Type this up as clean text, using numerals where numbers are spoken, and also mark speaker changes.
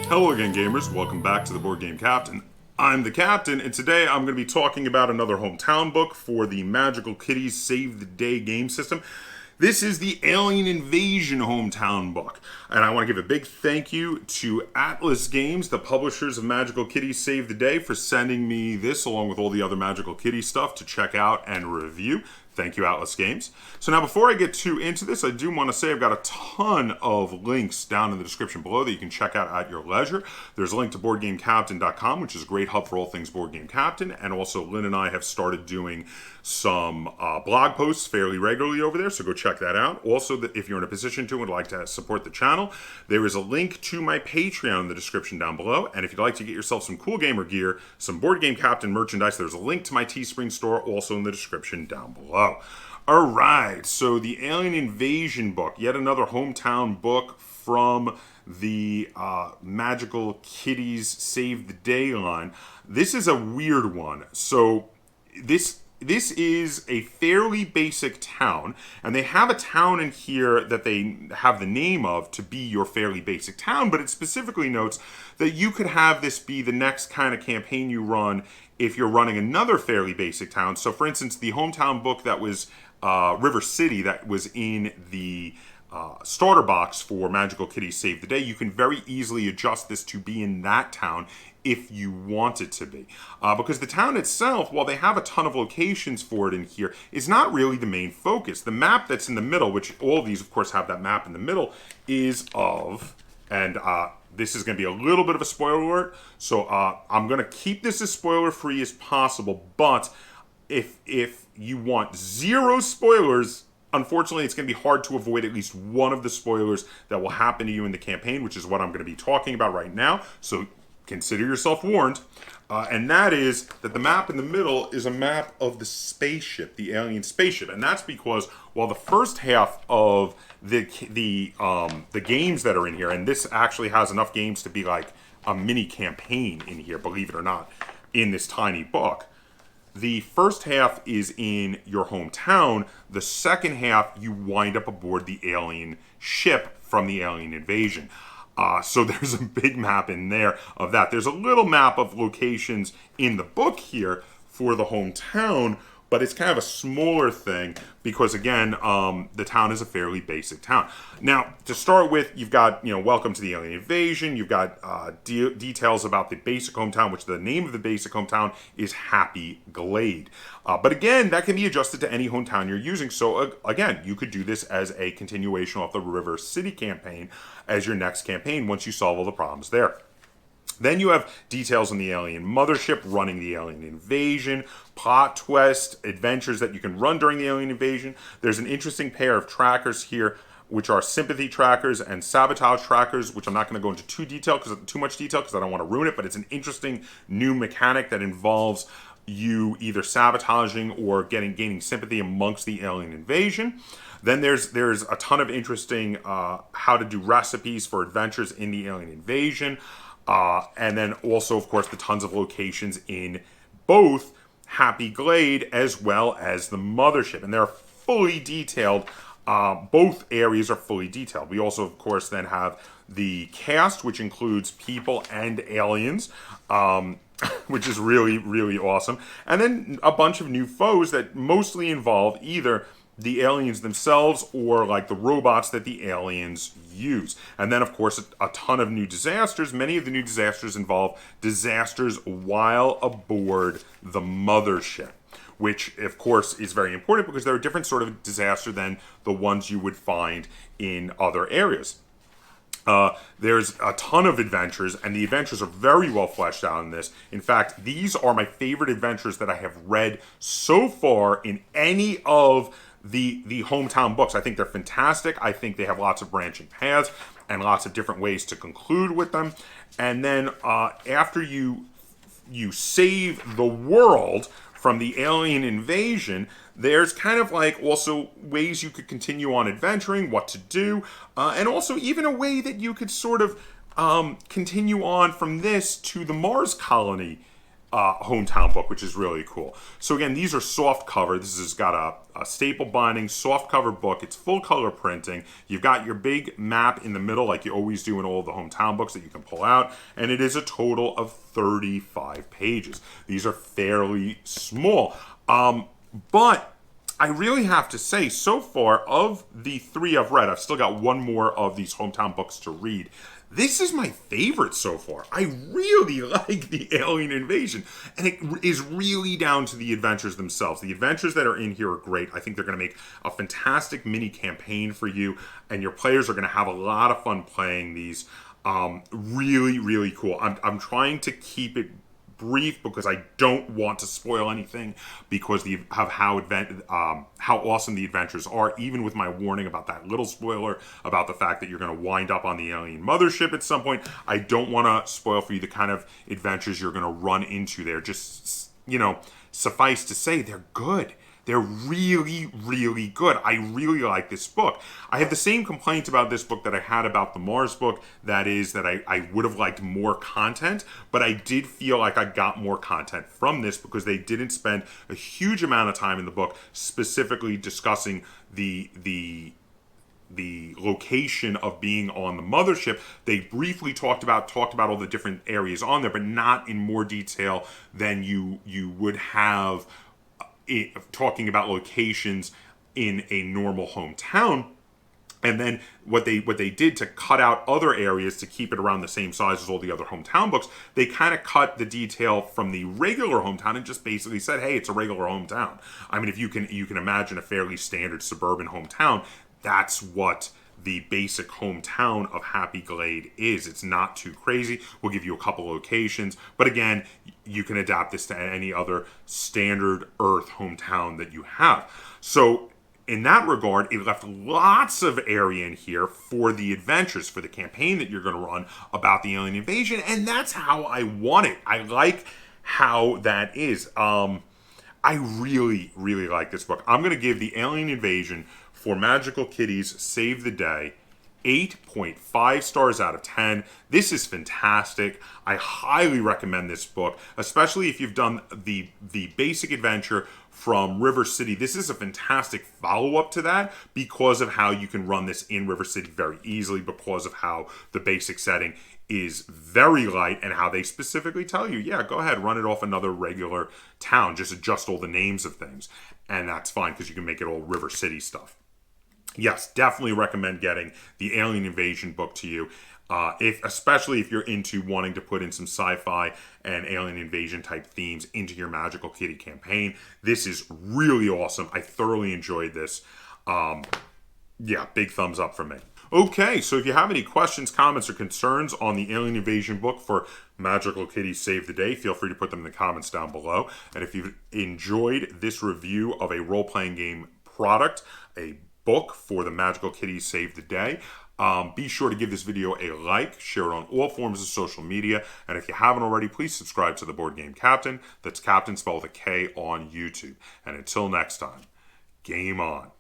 Speaker 1: Hello again, gamers. Welcome back to the Board Game Captain. I'm the Captain, and today I'm going to be talking about another hometown book for the Magical Kitties Save the Day game system. This is the Alien Invasion hometown book, and I want to give a big thank you to Atlas Games, the publishers of Magical Kitties Save the Day, for sending me this along with all the other Magical Kitty stuff to check out and review. Thank you, Atlas Games. So now, before I get too into this, I do want to say I've got a ton of links down in the description below that you can check out at your leisure. There's a link to BoardGameCaptain.com, which is a great hub for all things Board Game Captain, and also Lynn and I have started doing some blog posts fairly regularly over there, so go check that out. Also, if you're in a position to and would like to support the channel, there is a link to my Patreon in the description down below, and if you'd like to get yourself some cool gamer gear, some Board Game Captain merchandise, there's a link to my Teespring store also in the description down below. Alright, so the Alien Invasion book, yet another hometown book from the Magical Kitties Save the Day line. This is a weird one. So this is a fairly basic town, and they have a town in here that they have the name of to be your fairly basic town, but it specifically notes that you could have this be the next kind of campaign you run if you're running another fairly basic town. So for instance, the hometown book that was River City, that was in the starter box for Magical Kitties Save the Day, you can very easily adjust this to be in that town if you want it to be. Because the town itself, while they have a ton of locations for it in here, is not really the main focus. The map that's in the middle, which all of these of course have that map in the middle, is of, and this is going to be a little bit of a spoiler alert, so I'm going to keep this as spoiler free as possible, but if you want zero spoilers, unfortunately, it's going to be hard to avoid at least one of the spoilers that will happen to you in the campaign, which is what I'm going to be talking about right now. So consider yourself warned. And that is that the map in the middle is a map of the spaceship, the alien spaceship. And that's because while the first half of the games that are in here, and this actually has enough games to be like a mini campaign in here, believe it or not, in this tiny book. The first half is in your hometown. The second half, you wind up aboard the alien ship from the Alien Invasion. So there's a big map in there of that. There's a little map of locations in the book here for the hometown, but it's kind of a smaller thing because, again, the town is a fairly basic town. Now, to start with, you've got, welcome to the Alien Invasion. You've got details about the basic hometown, which the name of the basic hometown is Happy Glade. But again, that can be adjusted to any hometown you're using. So again, you could do this as a continuation of the River City campaign as your next campaign once you solve all the problems there. Then you have details on the alien mothership, running the alien invasion, plot twist, adventures that you can run during the alien invasion. There's an interesting pair of trackers here, which are sympathy trackers and sabotage trackers, which I'm not going to go into too much detail because I don't want to ruin it, but it's an interesting new mechanic that involves you either sabotaging or gaining sympathy amongst the alien invasion. Then there's a ton of interesting how to do recipes for adventures in the alien invasion. And then also, of course, the tons of locations in both Happy Glade as well as the mothership. And they're fully detailed. Both areas are fully detailed. We also, of course, then have the cast, which includes people and aliens, which is really, really awesome. And then a bunch of new foes that mostly involve either the aliens themselves or like the robots that the aliens use. And then, of course, a ton of new disasters. Many of the new disasters involve disasters while aboard the mothership, which, of course, is very important because they're a different sort of disaster than the ones you would find in other areas. There's a ton of adventures, and the adventures are very well fleshed out in this. In fact, these are my favorite adventures that I have read so far in any of the hometown books. I think they're fantastic. I think they have lots of branching paths and lots of different ways to conclude with them. And then after you save the world from the alien invasion, there's kind of like also ways you could continue on adventuring, what to do, and also even a way that you could sort of continue on from this to the Mars colony hometown book, which is really cool. So again, these are soft cover. This has got a staple binding, soft cover book. It's full color printing. You've got your big map in the middle, like you always do in all of the hometown books that you can pull out. And it is a total of 35 pages. These are fairly small. But I really have to say, so far, of the 3 I've read, I've still got 1 more of these hometown books to read. This is my favorite so far. I really like the Alien Invasion. And it is really down to the adventures themselves. The adventures that are in here are great. I think they're going to make a fantastic mini campaign for you. And your players are going to have a lot of fun playing these. Really, really cool. I'm trying to keep it brief because I don't want to spoil anything because of how awesome the adventures are, even with my warning about that little spoiler about the fact that you're going to wind up on the alien mothership at some point. I don't want to spoil for you the kind of adventures you're going to run into there. Just, suffice to say, they're good. They're really, really good. I really like this book. I have the same complaint about this book that I had about the Mars book. That is that I would have liked more content, but I did feel like I got more content from this because they didn't spend a huge amount of time in the book specifically discussing the location of being on the mothership. They briefly talked about all the different areas on there, but not in more detail than you would have talking about locations in a normal hometown. And then what they did to cut out other areas to keep it around the same size as all the other hometown books, they kind of cut the detail from the regular hometown and just basically said, hey, it's a regular hometown. I mean, if you can imagine a fairly standard suburban hometown, that's what the basic hometown of Happy Glade is. It's not too crazy. We'll give you a couple locations, but again, you can adapt this to any other standard Earth hometown that you have. So in that regard, it left lots of area in here for the adventures, for the campaign that you're going to run about the alien invasion, and that's how I want it. I like how that is. I really, really like this book. I'm going to give the Alien Invasion for Magical Kitties Save the Day 8.5 stars out of 10. This is fantastic. I highly recommend this book, especially if you've done the basic adventure from River City. This is a fantastic follow-up to that because of how you can run this in River City very easily, because of how the basic setting is very light and how they specifically tell you, yeah, go ahead, run it off another regular town. Just adjust all the names of things. And that's fine because you can make it all River City stuff. Yes, definitely recommend getting the Alien Invasion book to you, especially if you're into wanting to put in some sci-fi and alien invasion type themes into your Magical Kitty campaign. This is really awesome. I thoroughly enjoyed this. Yeah, big thumbs up from me. Okay, so if you have any questions, comments, or concerns on the Alien Invasion book for Magical Kitties Save the Day, feel free to put them in the comments down below. And if you've enjoyed this review of a role-playing game product, a book for the Magical Kitties Save the Day, be sure to give this video a like, share it on all forms of social media, and if you haven't already, please subscribe to the Board Game Captain. That's Captain spelled with a K on YouTube. And until next time, game on.